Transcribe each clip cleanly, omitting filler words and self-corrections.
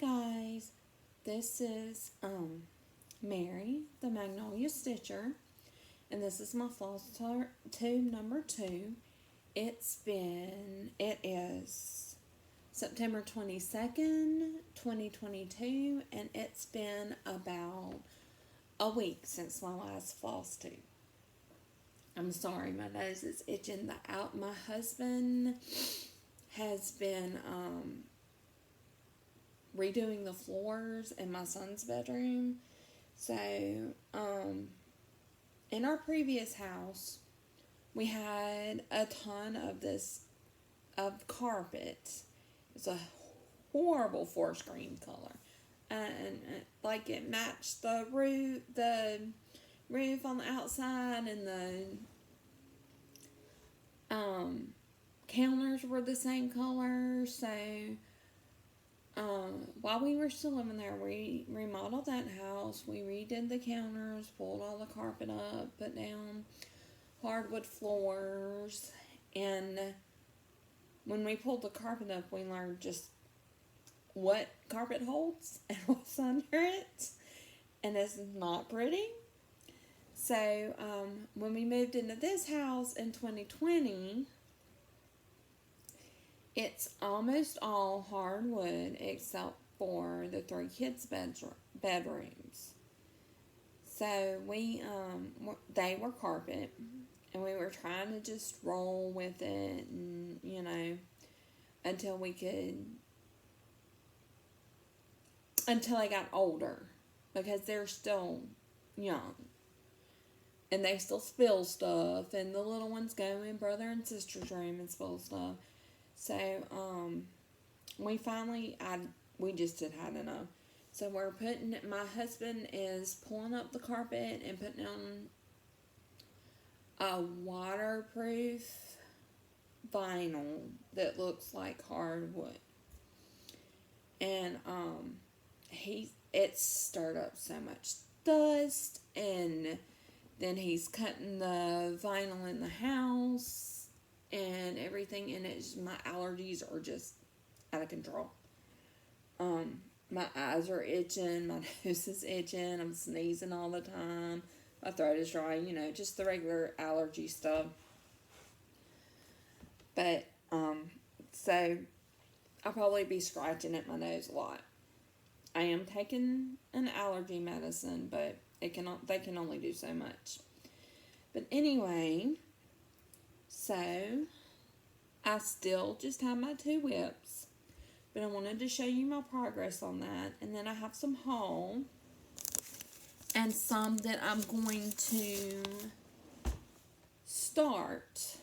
guys, this is Mary, the Magnolia Stitcher, and this is my Flosstube number 2. It is September 22nd, 2022, and it's been about a week since my last floss tube. I'm sorry, my nose is itching my husband has been redoing the floors in my son's bedroom. So, in our previous house, we had a ton of carpet. It's a horrible forest green color. And like it matched the roof on the outside, and the counters were the same color. So while we were still living there, we remodeled that house. We redid the counters, pulled all the carpet up, put down hardwood floors, and when we pulled the carpet up, we learned just what carpet holds and what's under it, and it's not pretty. So when we moved into this house in 2020, it's almost all hardwood except for the 3 kids' bedrooms. So they were carpet, and we were trying to just roll with it, and until I got older, because they're still young. And they still spill stuff, and the little ones go in brother and sister's room and spill stuff. So, we just had had enough. So my husband is pulling up the carpet and putting on a waterproof vinyl that looks like hardwood. And, it's stirred up so much dust, and then he's cutting the vinyl in the house and everything, and my allergies are just out of control. My eyes are itching, my nose is itching, I'm sneezing all the time, my throat is dry, just the regular allergy stuff. But, so I'll probably be scratching at my nose a lot. I am taking an allergy medicine, but they can only do so much. But anyway, so I still just have my 2 whips, but I wanted to show you my progress on that. And then I have some haul and some that I'm going to start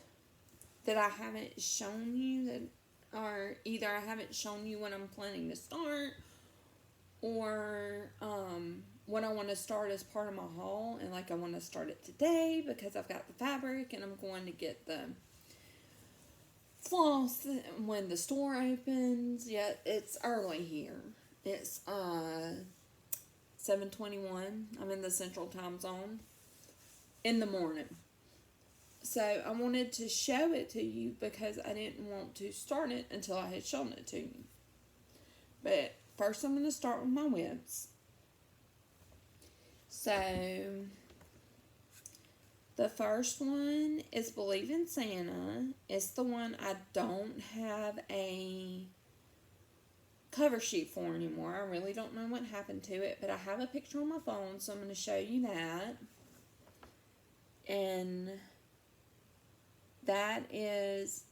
that I haven't shown you, or either I haven't shown you what I'm planning to start, or what I want to start as part of my haul, and I want to start it today because I've got the fabric, and I'm going to get the floss when the store opens. Yet it's early here. It's 7:21. I'm in the Central Time Zone in the morning. So I wanted to show it to you because I didn't want to start it until I had shown it to you. But first I'm going to start with my whips. So the first one is Believe in Santa. It's the one I don't have a cover sheet for anymore. I really don't know what happened to it, but I have a picture on my phone, so I'm going to show you that. And that is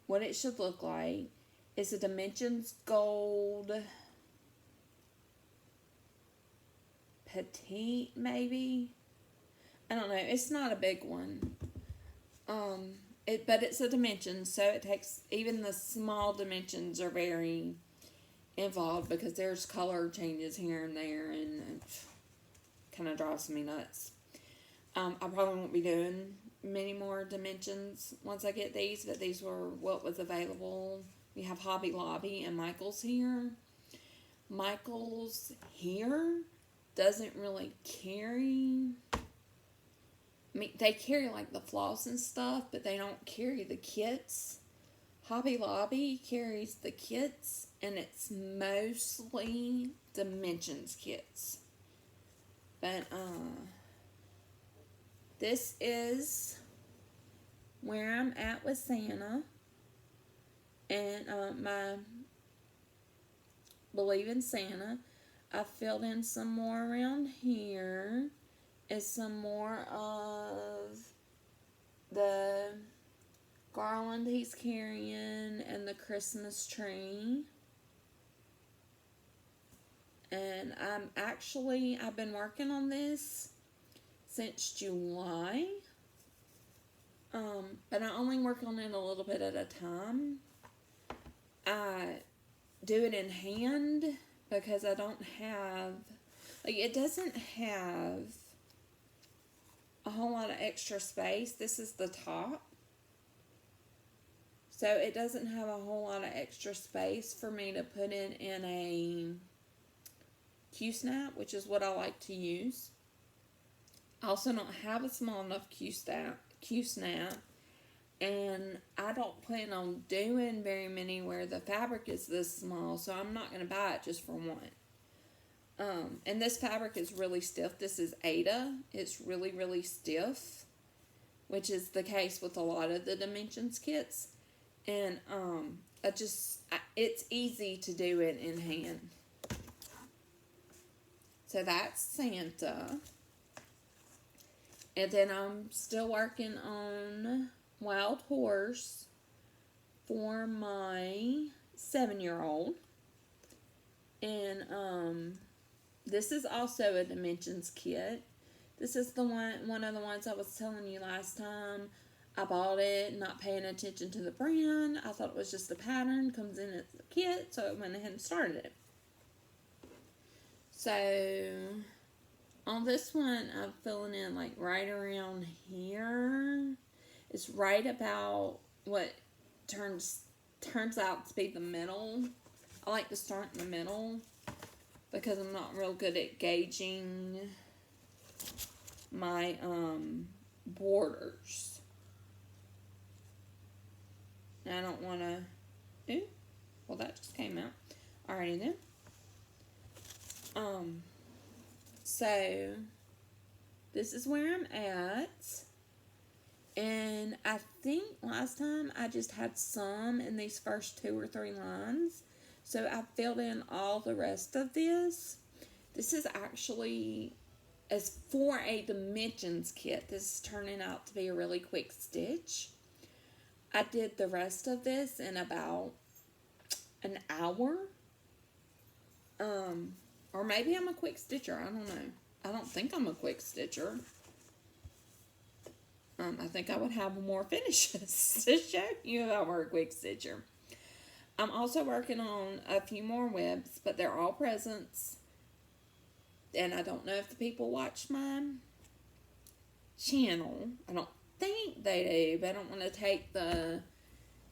what it should look like. It's a Dimensions Gold Petite, maybe. I don't know. It's not a big one. But it's a dimension, so it takes, even the small dimensions are very involved because there's color changes here and there, and it kind of drives me nuts. I probably won't be doing many more dimensions once I get these, but these were what was available. We have Hobby Lobby and Michael's here. Michael's here doesn't really carry, I mean, they carry the floss and stuff, but they don't carry the kits. Hobby Lobby carries the kits, and it's mostly Dimensions kits. But this is where I'm at with Santa, and my Believe in Santa. I filled in some more around here. Is some more of the garland he's carrying and the Christmas tree. And I've been working on this since July. But I only work on it a little bit at a time. I do it in hand because I don't have, it doesn't have a whole lot of extra space. This is the top. So it doesn't have a whole lot of extra space for me to put in a Q-snap, which is what I like to use. I also don't have a small enough Q-snap, and I don't plan on doing very many where the fabric is this small, so I'm not going to buy it just for one. And this fabric is really stiff. This is Ada. It's really, really stiff, which is the case with a lot of the Dimensions kits. And it's easy to do it in hand. So that's Santa. And then I'm still working on Wild Horse for my 7-year-old. And this is also a Dimensions kit. This is one of the ones I was telling you last time. I bought it, not paying attention to the brand. I thought it was just a pattern, comes in as a kit, so I went ahead and started it. So, on this one, I'm filling in right around here. It's right about what turns out to be the middle. I like to start in the middle because I'm not real good at gauging my borders. And I don't want to... Ooh, well that just came out. Alrighty then. So, this is where I'm at. And I think last time I just had some in these first 2 or 3 lines. So I filled in all the rest of this. This is actually, as for a Dimensions kit, this is turning out to be a really quick stitch. I did the rest of this in about an hour. Or maybe I'm a quick stitcher. I don't know. I don't think I'm a quick stitcher. I think I would have more finishes to show you if I were a quick stitcher. I'm also working on a few more webs, but they're all presents. And I don't know if the people watch my channel. I don't think they do, but I don't want to take the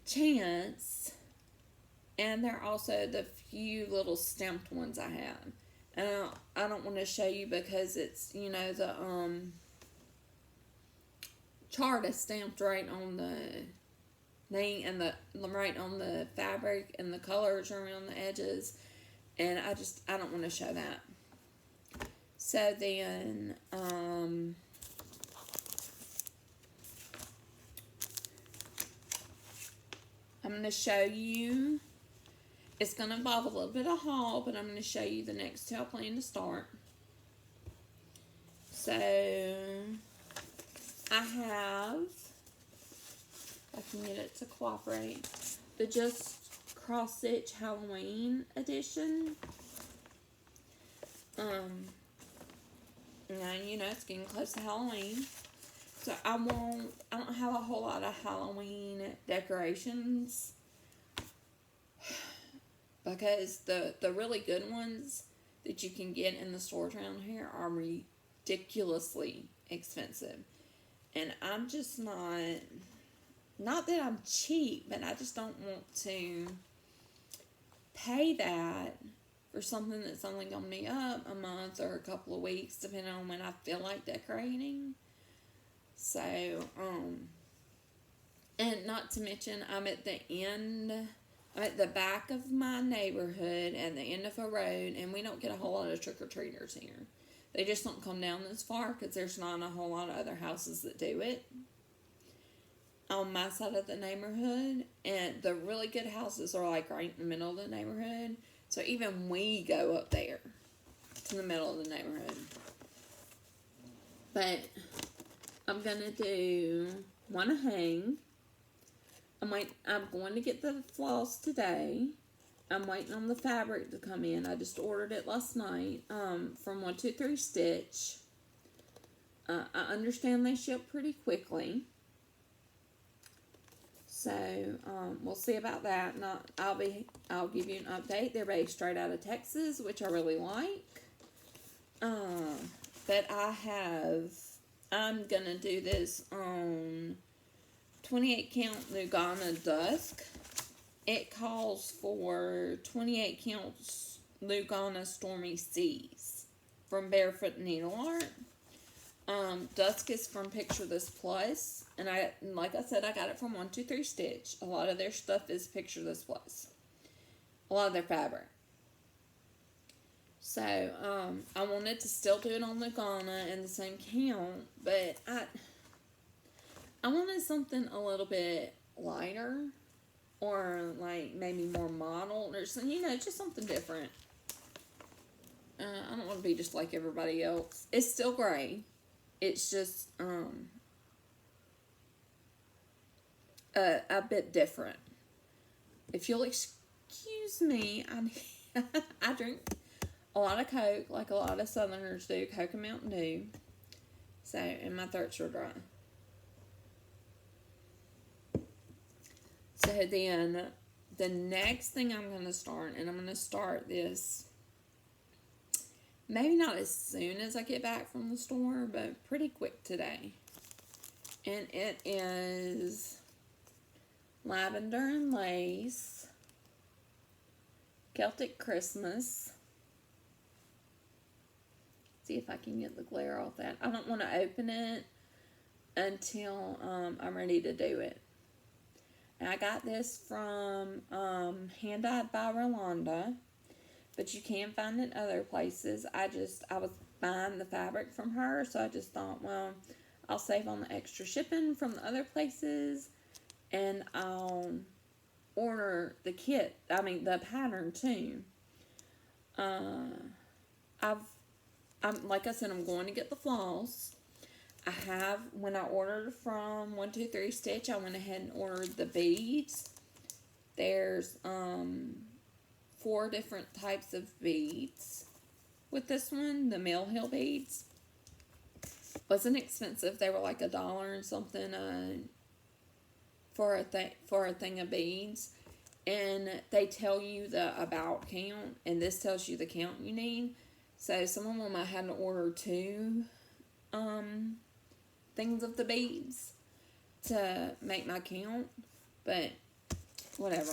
chance. And they're also the few little stamped ones I have. And I don't want to show you because it's, the chart is stamped right on the thing and right on the fabric, and the colors are around the edges. And I don't want to show that. So then, I'm going to show you, it's going to involve a little bit of haul, but I'm going to show you the next 2 I plan to start. So, I have, if I can get it to cooperate, the Just Cross Stitch Halloween edition. Now, it's getting close to Halloween. So I don't have a whole lot of Halloween decorations because the really good ones that you can get in the stores around here are ridiculously expensive. And I'm just not that I'm cheap, but I just don't want to pay that for something that's only going to be up a month or a couple of weeks, depending on when I feel like decorating. So, And not to mention, I'm at the back of my neighborhood and the end of a road, and we don't get a whole lot of trick-or-treaters here. They just don't come down this far because there's not a whole lot of other houses that do it on my side of the neighborhood. And the really good houses are like right in the middle of the neighborhood. So even we go up there to the middle of the neighborhood. But I'm going to want to hang. I'm going to get the floss today. I'm waiting on the fabric to come in. I just ordered it last night from 123 Stitch. I understand they ship pretty quickly. So we'll see about that. I'll give you an update. They're based straight out of Texas, which I really like. But I'm gonna do this on 28 count Lugana Dusk. It calls for 28 counts Lugana Stormy Seas from Barefoot Needle Art. Dusk is from Picture This Plus, and like I said, I got it from 123 Stitch. A lot of their stuff is Picture This Plus. A lot of their fabric. So, I wanted to still do it on Lugana in the same count, but I wanted something a little bit lighter, or like maybe more modeled, or something, just something different. I don't want to be just like everybody else. It's still gray. It's just a bit different. If you'll excuse me, I drink a lot of Coke, like a lot of Southerners do, Coke and Mountain Dew. So, and my throat's real dry. So then, the next thing I'm going to start, and I'm going to start this, maybe not as soon as I get back from the store, but pretty quick today. And it is Lavender and Lace, Celtic Christmas. See if I can get the glare off that. I don't want to open it until I'm ready to do it. And I got this from Hand Dyed by Rolanda, but you can find it other places. I was buying the fabric from her, so I just thought, well, I'll save on the extra shipping from the other places, and I'll order the the pattern too. Like I said, I'm going to get the floss. When I ordered from 123 Stitch, I went ahead and ordered the beads. There's 4 different types of beads with this one. The Mill Hill beads wasn't expensive. They were like $1 and something for a thing of beads. And they tell you the about count, and this tells you the count you need. So some of them I had to order 2 things of the beads to make my count, but whatever.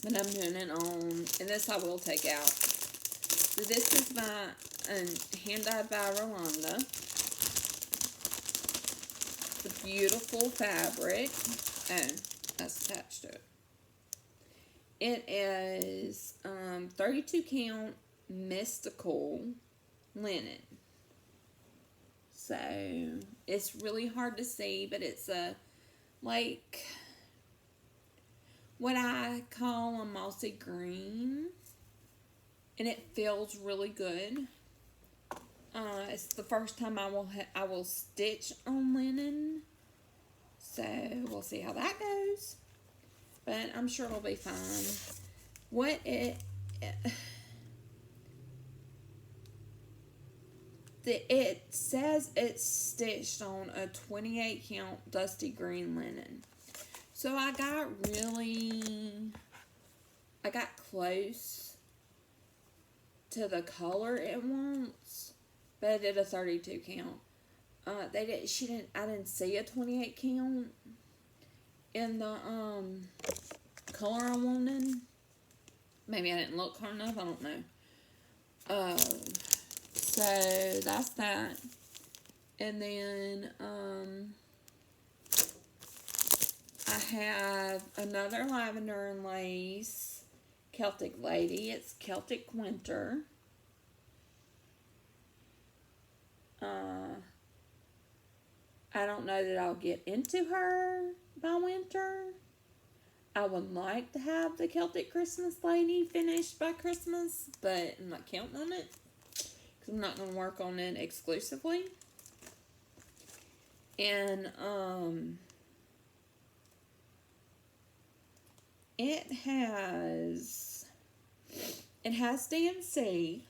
But I'm doing it on, and this I will take out. So this is by Hand Dyed by Rolanda. It's a beautiful fabric. Oh, that's attached to it. It is 32 count mystical linen. So it's really hard to see, but it's like what I call a mossy green, and it feels really good. It's the first time I will stitch on linen, so we'll see how that goes. But I'm sure it'll be fine. It says it's stitched on a 28 count dusty green linen. So I got close to the color it wants, but I did a 32 count. I didn't see a 28 count in the color I wanted. Maybe I didn't look hard enough, I don't know. So that's that. And then have another lavender and lace Celtic lady. It's Celtic Winter. I don't know that I'll get into her by winter. I would like to have the Celtic Christmas lady finished by Christmas, but I'm not counting on it because I'm not going to work on it exclusively. And it has DMC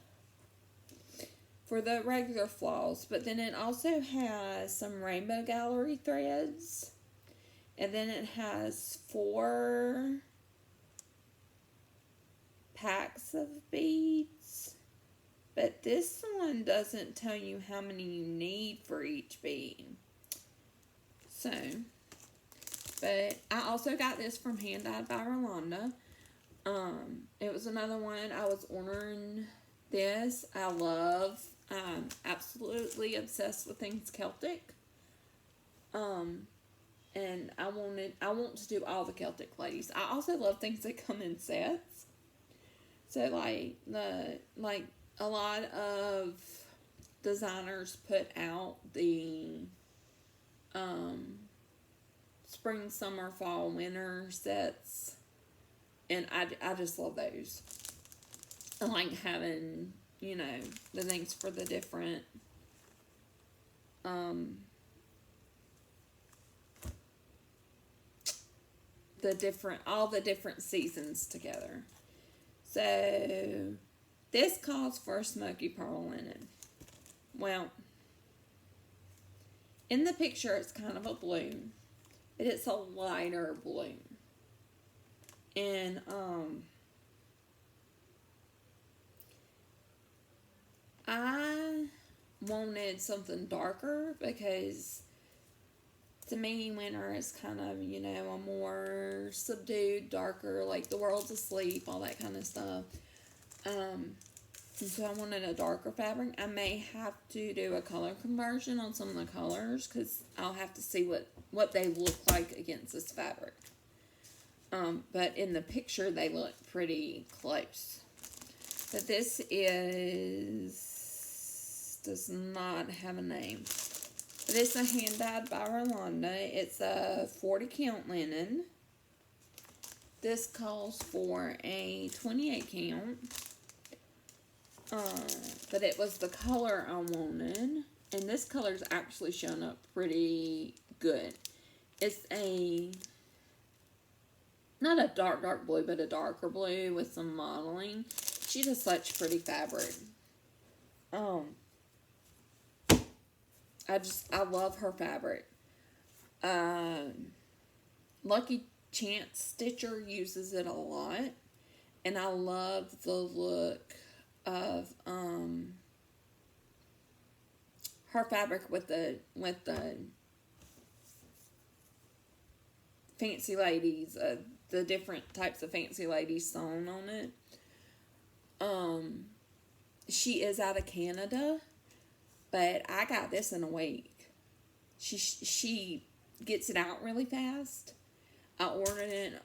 for the regular floss, but then it also has some rainbow gallery threads, and then it has 4 packs of beads, but this one doesn't tell you how many you need for each bead. So, but I also got this from Hand Dyed by Rolanda. It was another one. I was ordering this. I'm absolutely obsessed with things Celtic. And I want to do all the Celtic ladies. I also love things that come in sets. So like a lot of designers put out the spring, summer, fall, winter sets, and I just love those. I like having, you know, the things for the different all the different seasons together. So this calls for a smoky pearl linen. Well, in the picture it's kind of a blue, but it's a lighter blue. And I wanted something darker because to me winter is kind of, you know, a more subdued, darker, like the world's asleep, all that kind of stuff. And so I wanted a darker fabric. I may have to do a color conversion on some of the colors because I'll have to see what they look like against this fabric. But in the picture they look pretty close. But this does not have a name. But it's a Hand Dyed by Rolanda. It's a 40 count linen. This calls for a 28 count. But it was the color I wanted. And this color's actually shown up pretty good. It's not a dark blue, but a darker blue with some modeling. She does such pretty fabric. I love her fabric. Lucky Chance Stitcher uses it a lot. And I love the look of her fabric with the fancy ladies, the different types of fancy ladies sewn on it. She is out of Canada, but I got this in a week. She gets it out really fast. I ordered it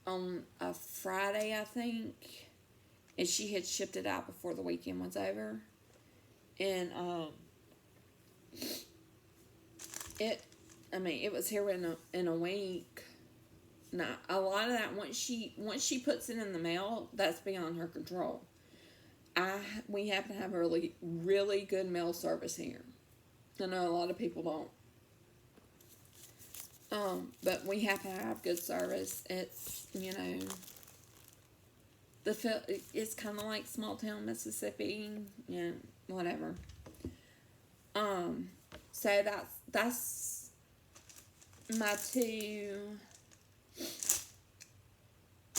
on a Friday, I think, and she had shipped it out before the weekend was over. And it was here in a week. Now, a lot of that, once she puts it in the mail, that's beyond her control. We happen to have a really, really good mail service here. I know a lot of people don't. But we happen to have good service. It's, you know, it's kind of like small town Mississippi, you know, whatever. So that's my 2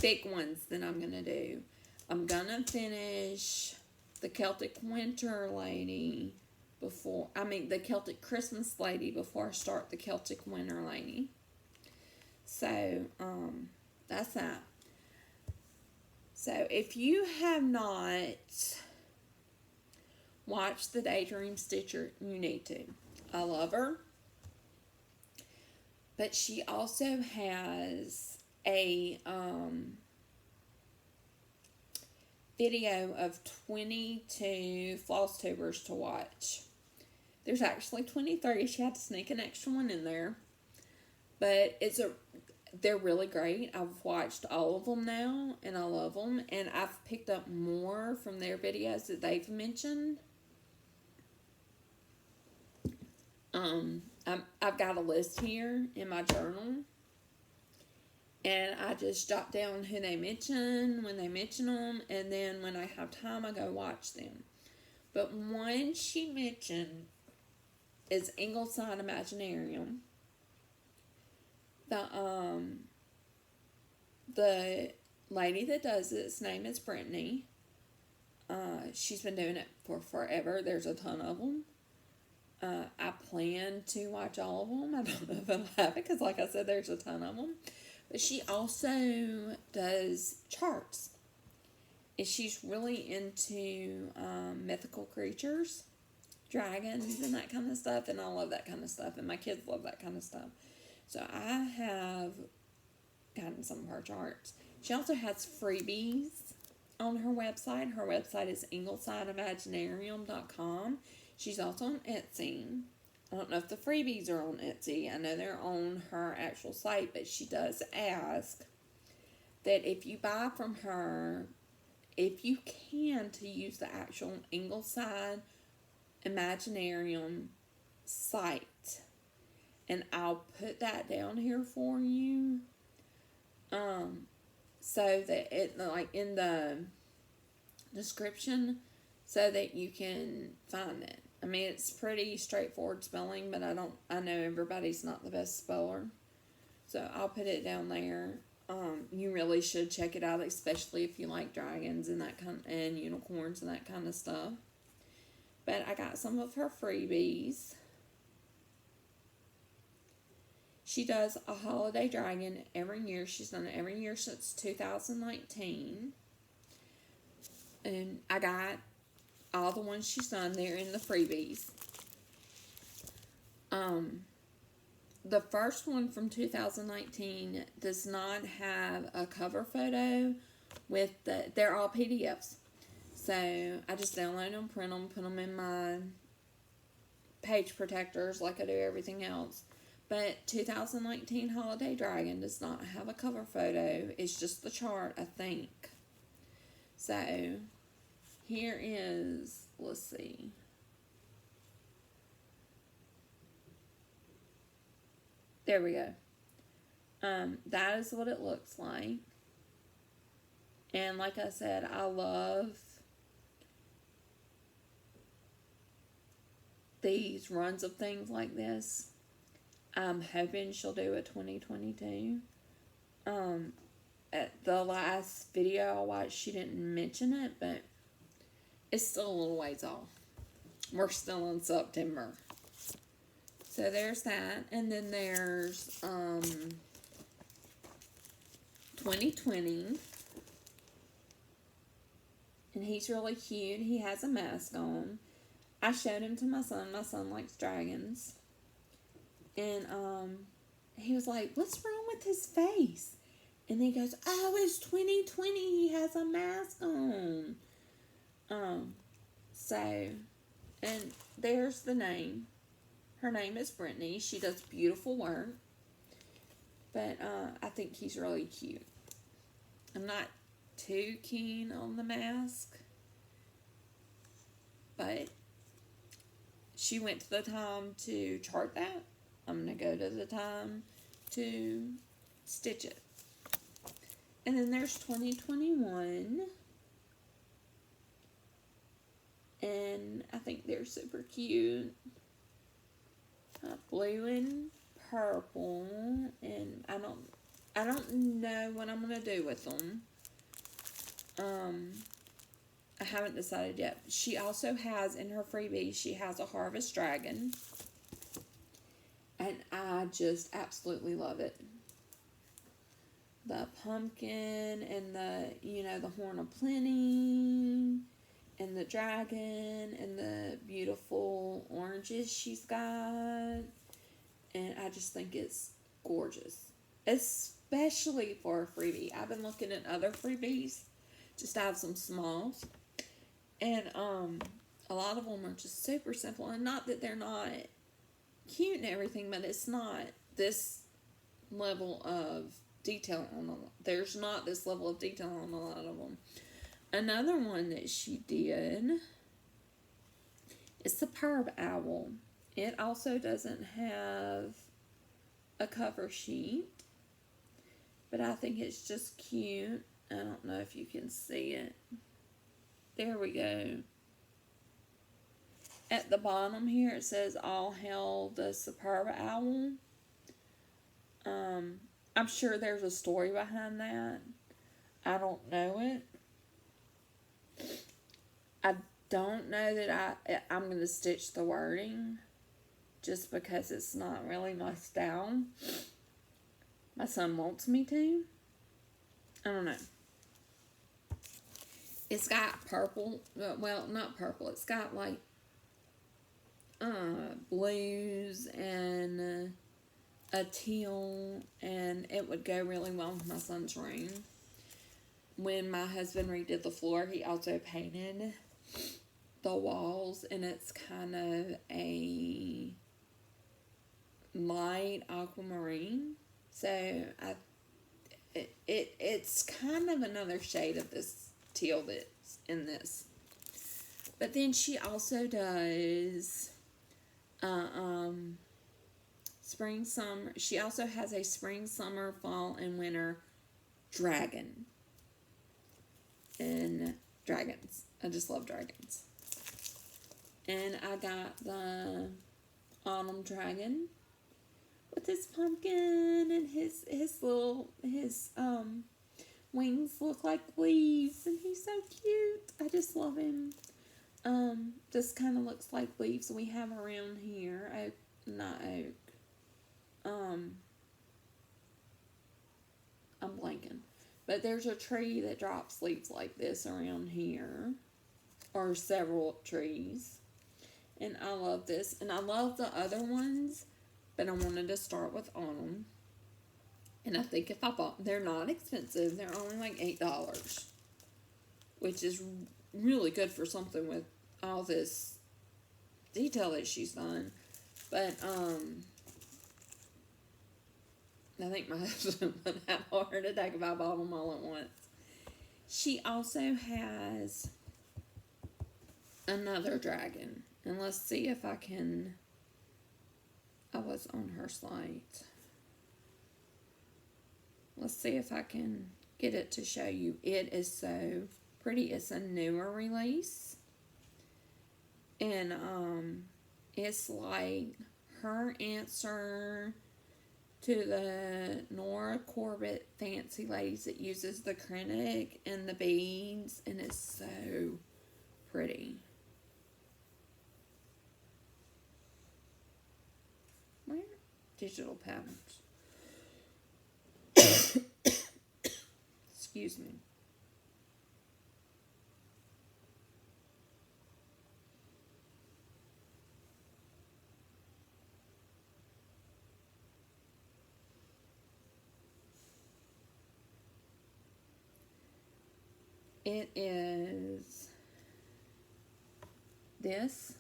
big ones that I'm gonna do. I'm gonna finish the Celtic Winter Lady the Celtic Christmas Lady before I start the Celtic Winter Lady. So, that's that. So, if you have not watched the Daydream Stitcher, you need to. I love her. But she also has a video of 22 Flosstubers to watch. There's actually 23. She had to sneak an extra one in there. But they're really great. I've watched all of them now, and I love them. And I've picked up more from their videos that they've mentioned. I've got a list here in my journal, and I just jot down who they mention, when they mention them, and then when I have time, I go watch them. But one she mentioned is Ingleside Imaginarium. The lady that does its name is Brittany. She's been doing it for forever. There's a ton of them. I plan to watch all of them. I don't know if it'll happen because, like I said, there's a ton of them. But she also does charts. And she's really into mythical creatures, dragons, and that kind of stuff. And I love that kind of stuff. And my kids love that kind of stuff. So I have gotten some of her charts. She also has freebies on her website. Her website is inglesideimaginarium.com. She's also on Etsy. I don't know if the freebies are on Etsy. I know they're on her actual site, but she does ask that if you buy from her, if you can, to use the actual Ingleside Imaginarium site. And I'll put that down here for you. So that it, like, in the description, so that you can find it. I mean, it's pretty straightforward spelling, but I know everybody's not the best speller. So I'll put it down there. You really should check it out, especially if you like dragons and and unicorns and that kind of stuff. But I got some of her freebies. She does a holiday dragon every year. She's done it every year since 2019. And I got all the ones she's done there in the freebies. The first one from 2019 does not have a cover photo with they're all PDFs. So I just download them, print them, put them in my page protectors like I do everything else. But 2019 Holiday Dragon does not have a cover photo. It's just the chart, I think. So here is, let's see. There we go. That is what it looks like. And like I said, I love these runs of things like this. I'm hoping she'll do a 2022. At the last video I watched, she didn't mention it, but it's still a little ways off. We're still in September. So there's that. And then there's 2020. And he's really cute. He has a mask on. I showed him to my son. My son likes dragons. And he was like, "What's wrong with his face?" And he goes, "Oh, it's 2020. He has a mask on." So, and there's the name. Her name is Brittany. She does beautiful work. But I think he's really cute. I'm not too keen on the mask. But she went to the time to chart that. I'm going to go to the time to stitch it. And then there's 2021. And I think they're super cute. Blue and purple. And I don't know what I'm going to do with them. I haven't decided yet. She also has, in her freebie, she has a Harvest Dragon. And I just absolutely love it. The pumpkin and the Horn of Plenty and the dragon and the beautiful oranges she's got. And I just think it's gorgeous, especially for a freebie. I've been looking at other freebies just to have some smalls, and a lot of them are just super simple, and not that they're not cute and everything, but it's not this level of detail on them. There's not this level of detail on a lot of them. Another one that she did is Superb Owl. It also doesn't have a cover sheet, but I think it's just cute. I don't know if you can see it. There we go. At the bottom here it says All Hail the Superb Owl. I'm sure there's a story behind that. I don't know it. I don't know that I'm going to stitch the wording just because it's not really my style. My son wants me to. I don't know. It's got purple. Well, not purple. It's got like blues and a teal, and it would go really well with my son's room. When my husband redid the floor, he also painted the walls, and it's kind of a light aquamarine. So it's kind of another shade of this teal that's in this. But then she also does spring, summer. She also has a spring, summer, fall, and winter dragon. And dragons. I just love dragons. And I got the autumn dragon with his pumpkin, and his wings look like leaves, and he's so cute. I just love him. This kind of looks like leaves we have around here. Not oak. I'm blanking. But there's a tree that drops leaves like this around here. Or several trees. And I love this. And I love the other ones. But I wanted to start with autumn. And I think if I bought... They're not expensive. They're only like $8. Which is really good for something with all this detail that she's done. But, I think my husband would have a heart attack if I bought them all at once. She also has another dragon. And let's see if I can... I was on her site. Let's see if I can get it to show you. It is so pretty. It's a newer release. And, it's like her answer to the Nora Corbett Fancy Ladies that uses the acrylic and the beads, and it's so pretty. Where? Digital patterns. Excuse me. It is this,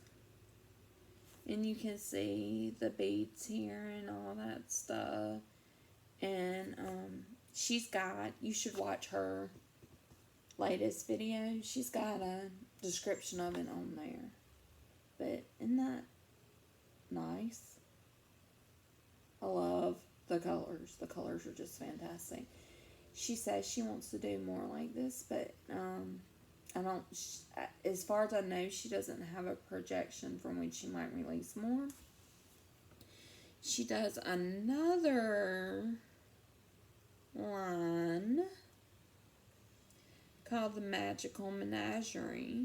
and you can see the beads here and all that stuff. And she's got, you should watch her latest video. She's got a description of it on there. But isn't that nice? I love the colors. The colors are just fantastic. She says she wants to do more like this, but I don't, as far as I know, she doesn't have a projection from when she might release more. She does another one called the Magical Menagerie,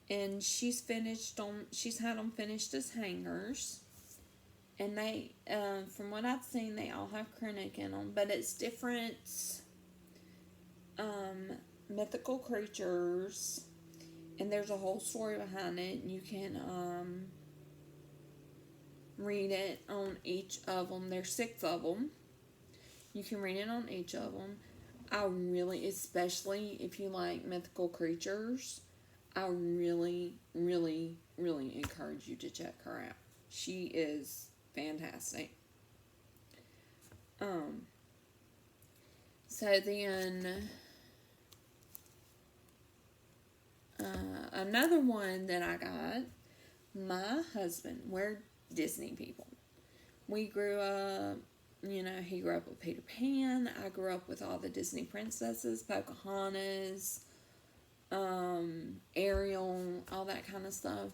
and she's had them finished as hangers. And they, from what I've seen, they all have acrylic in them. But it's different mythical creatures. And there's a whole story behind it. And you can read it on each of them. There's 6 of them. You can read it on each of them. I really, especially if you like mythical creatures, I really, really, really encourage you to check her out. She is fantastic. So then, another one that I got, my husband, we're Disney people. We grew up, he grew up with Peter Pan. I grew up with all the Disney princesses, Pocahontas, Ariel, all that kind of stuff.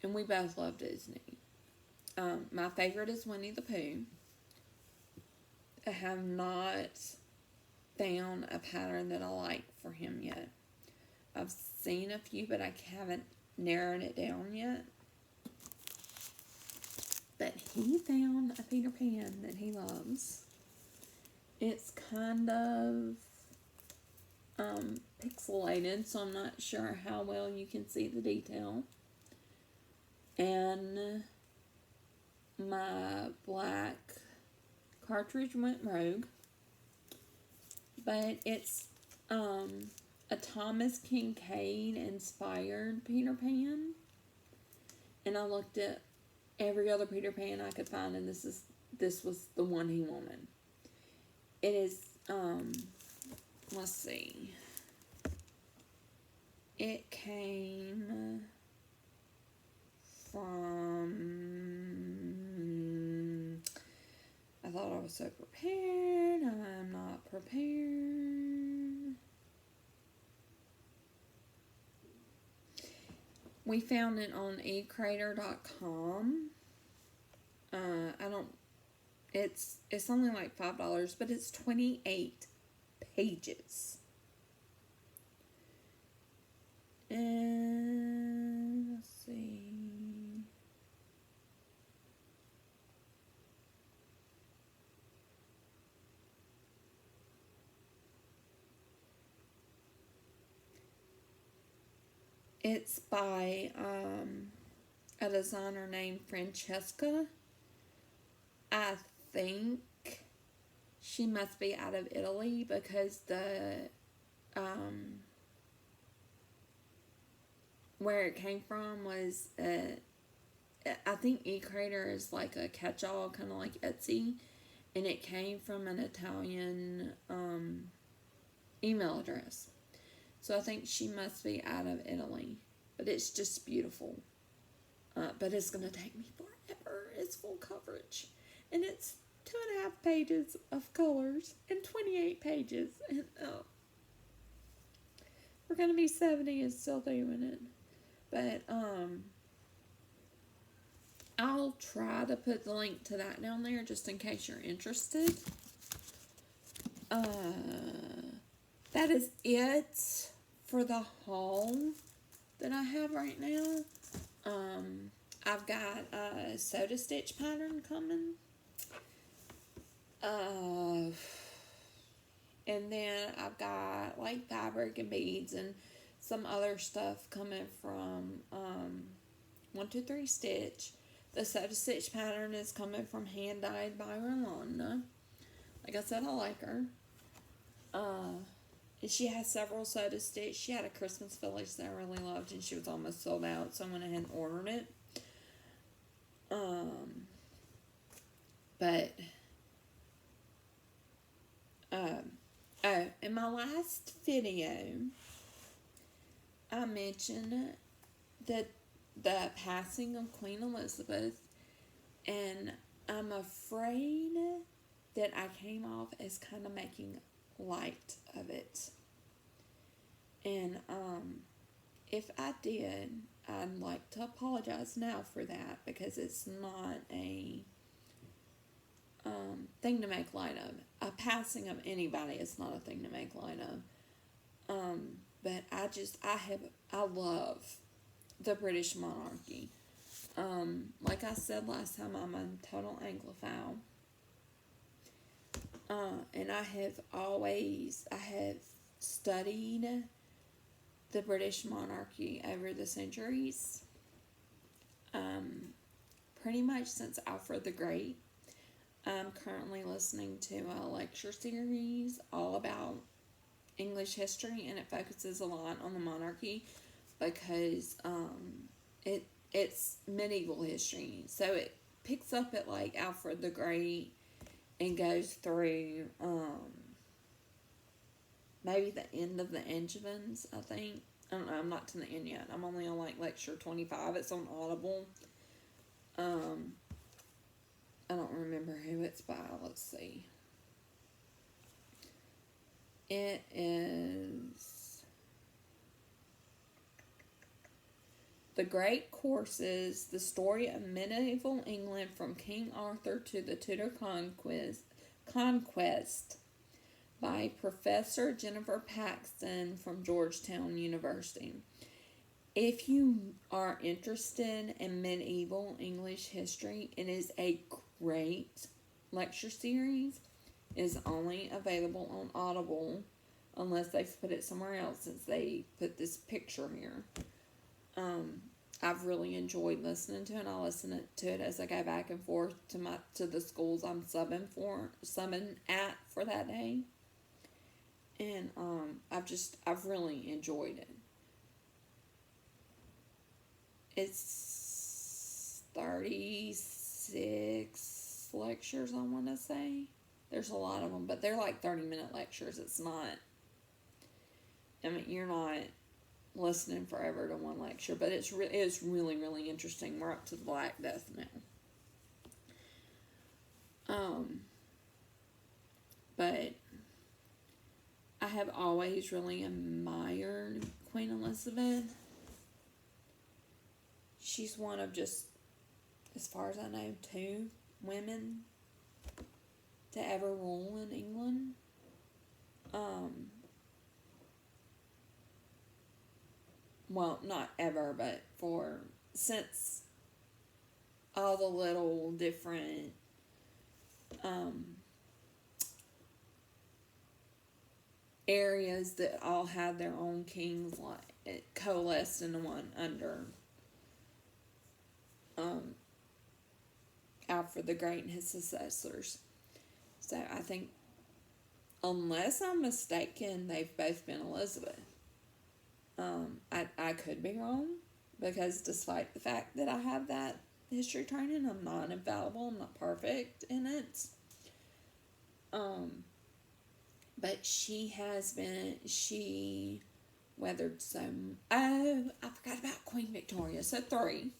And we both love Disney. My favorite is Winnie the Pooh. I have not found a pattern that I like for him yet. I've seen a few, but I haven't narrowed it down yet. But he found a Peter Pan that he loves. It's kind of pixelated, so I'm not sure how well you can see the detail. And my black cartridge went rogue. But it's a Thomas Kincaid inspired Peter Pan. And I looked at every other Peter Pan I could find, and this was the one he wanted. It is, let's see. It came from, I thought I was so prepared. I'm not prepared. We found it on ecrater.com. It's only like $5, but it's 28 pages. And let's see. It's by a designer named Francesca. I think she must be out of Italy because the where it came from was I think eCrater is like a catch-all, kind of like Etsy, and it came from an Italian email address. So I think she must be out of Italy. But it's just beautiful. But it's going to take me forever. It's full coverage. And it's 2.5 pages of colors and 28 pages. And we're going to be 70 and still doing it. But I'll try to put the link to that down there just in case you're interested. That is it for the haul that I have right now. I've got a soda stitch pattern coming. And then I've got like fabric and beads and some other stuff coming from 123 Stitch. The soda stitch pattern is coming from Hand Dyed by Rolanda. Like I said, I like her. She has several soda stitch. She had a Christmas village that I really loved, and she was almost sold out, so I went ahead and ordered it. In my last video, I mentioned that the passing of Queen Elizabeth, and I'm afraid that I came off as kind of making light of it. And if I did, I'd like to apologize now for that, because it's not a thing to make light of. A passing of anybody is not a thing to make light of. But I love the British monarchy. Like I said last time, I'm a total Anglophile. And I have studied the British monarchy over the centuries. pretty much since Alfred the Great. I'm currently listening to a lecture series all about English history, and it focuses a lot on the monarchy because it's medieval history. So it picks up at like Alfred the Great and goes through maybe the end of the Angevins, I think. I don't know, I'm not to the end yet. I'm only on like lecture 25. It's on Audible. I don't remember who it's by. Let's see. It is The Great Courses, the story of medieval England from King Arthur to the Tudor conquest by Professor Jennifer Paxton from Georgetown University. If you are interested in medieval English history, it is a great lecture series. It is only available on Audible unless they've put it somewhere else, since they put this picture here. I've really enjoyed listening to it. I listen to it as I go back and forth to the schools I'm subbing at for that day. And I've really enjoyed it. It's 36 lectures, I want to say. There's a lot of them, but they're like 30-minute lectures. It's not, I mean, you're not listening forever to one lecture, but it's really, really interesting. We're up to the Black Death now. But I have always really admired Queen Elizabeth. She's one of just, as far as I know, 2 women to ever rule in England. Well, not ever, but since all the little different areas that all had their own kings, like it coalesced into one under Alfred the Great and his successors. So I think, unless I'm mistaken, they've both been Elizabeth. I could be wrong, because despite the fact that I have that history training, I'm not infallible, I'm not perfect in it. But she weathered I forgot about Queen Victoria, so 3.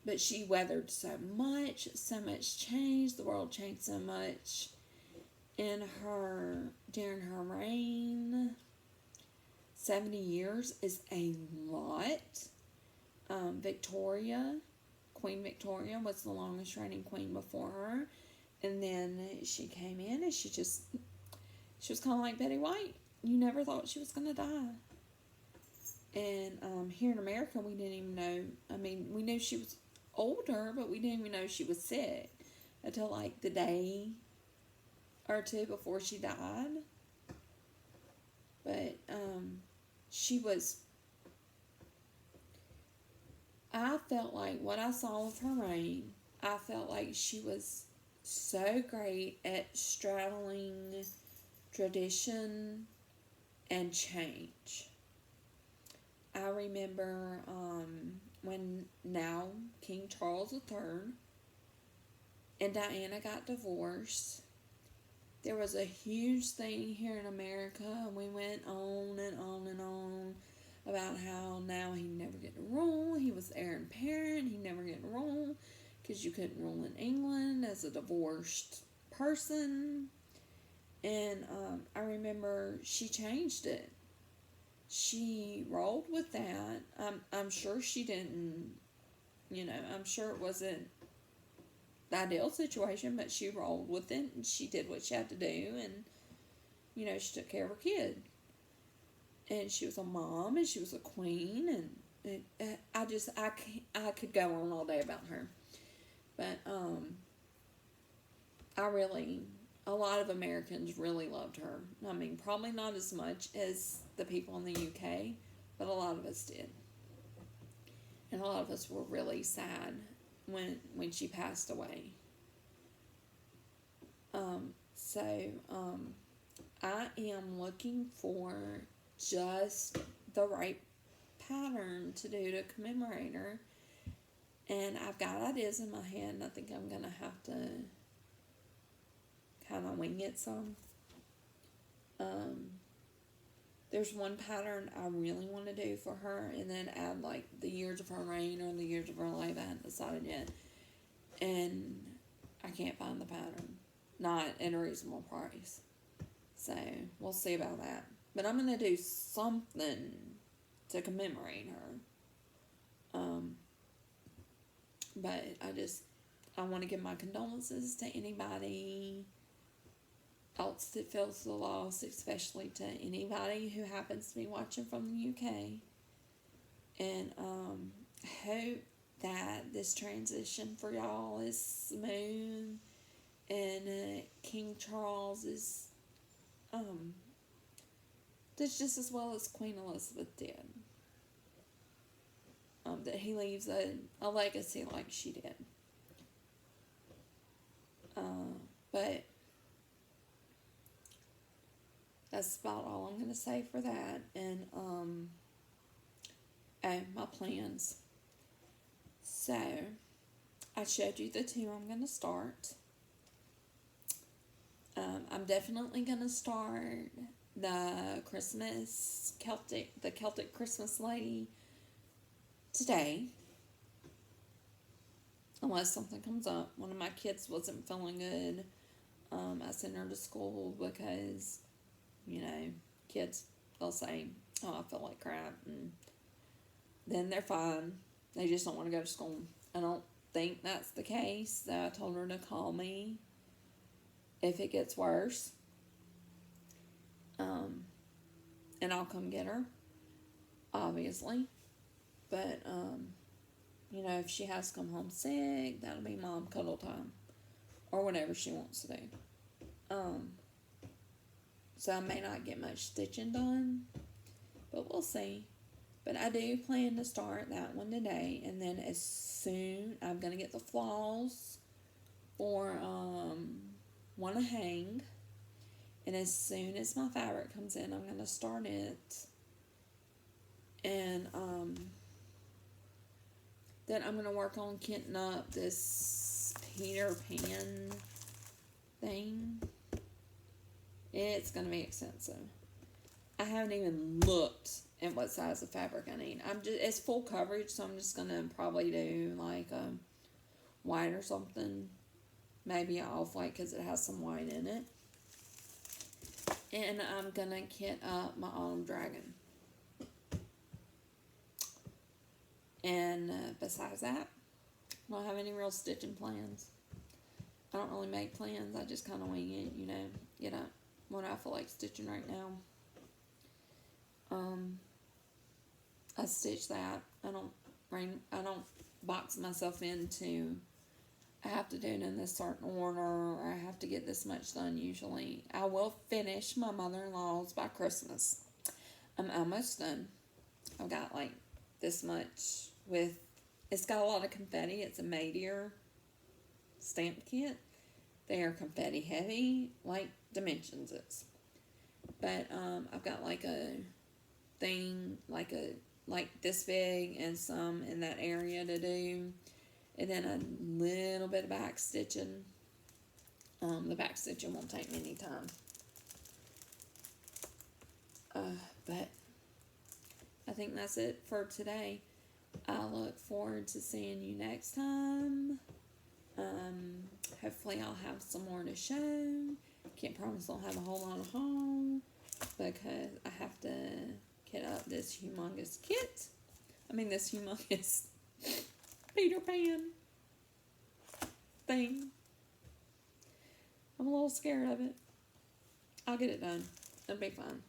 But she weathered so much change, the world changed so much during her reign. 70 years is a lot. Queen Victoria was the longest reigning queen before her. And then she came in and she was kind of like Betty White. You never thought she was going to die. And here in America, we didn't even know. I mean, we knew she was older, but we didn't even know she was sick until like the day or 2 before she died. But I felt like what I saw of her reign, I felt like she was so great at straddling tradition and change. I remember when now King Charles III and Diana got divorced. There was a huge thing here in America, and we went on and on and on about how now he'd never get to rule. He was heir apparent. He'd never get to rule because you couldn't rule in England as a divorced person. And I remember she changed it. She rolled with that. I'm sure she didn't, I'm sure it wasn't the ideal situation, but she rolled with it, and she did what she had to do, and, she took care of her kid. And she was a mom, and she was a queen, and I could go on all day about her. But, a lot of Americans really loved her. I mean, probably not as much as the people in the UK, but a lot of us did. And a lot of us were really sad when she passed away. So I am looking for just the right pattern to do to commemorate her. And I've got ideas in my head, and I think I'm going to have to kind of wing it some. There's one pattern I really want to do for her, and then add like the years of her reign or the years of her life. I haven't decided yet. And I can't find the pattern. Not at a reasonable price. So, we'll see about that. But I'm going to do something to commemorate her. But I want to give my condolences to anybody else that feels the loss, especially to anybody who happens to be watching from the UK. And hope that this transition for y'all is smooth, and King Charles is does just as well as Queen Elizabeth did. That he leaves a legacy like she did. But that's about all I'm going to say for that. And my plans. So I showed you the two I'm going to start. I'm definitely going to start the Celtic Christmas lady today, unless something comes up. One of my kids wasn't feeling good. I sent her to school because, kids, they'll say, oh, I feel like crap, and then they're fine. They just don't want to go to school. I don't think that's the case, so I told her to call me if it gets worse. And I'll come get her, obviously. But, if she has to come home sick, that'll be mom cuddle time. Or whatever she wants to do. So I may not get much stitching done, but we'll see. But I do plan to start that one today. And then as soon, I'm going to get the flaws for one to hang. And as soon as my fabric comes in, I'm going to start it. And then I'm going to work on kitting up this Peter Pan thing. It's going to be expensive. I haven't even looked at what size of fabric I need. It's full coverage, so I'm just going to probably do like a white or something. Maybe an off-white because it has some white in it. And I'm going to kit up my Autumn Dragon. And besides that, I don't have any real stitching plans. I don't really make plans. I just kind of wing it, get up what I feel like stitching right now. I stitch that. I don't box myself into, I have to do it in this certain order, or I have to get this much done usually. I will finish my mother-in-law's by Christmas. I'm almost done. I've got like this much it's got a lot of confetti. It's a Menagerie stamp kit. They are confetti heavy, like Dimensions is. But I've got like a thing, like this big and some in that area to do. And then a little bit of back stitching. The back stitching won't take me any time. But I think that's it for today. I look forward to seeing you next time. Hopefully I'll have some more to show. Can't promise I'll have a whole lot of haul because I have to kit up this humongous kit. This humongous Peter Pan thing. I'm a little scared of it. I'll get it done. It'll be fun.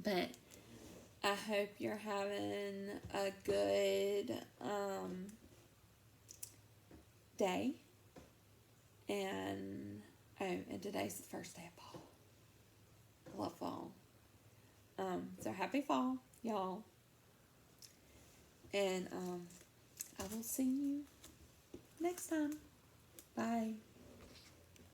But I hope you're having a good day. And today's the first day of fall. I love fall. So happy fall, y'all. And I will see you next time. Bye.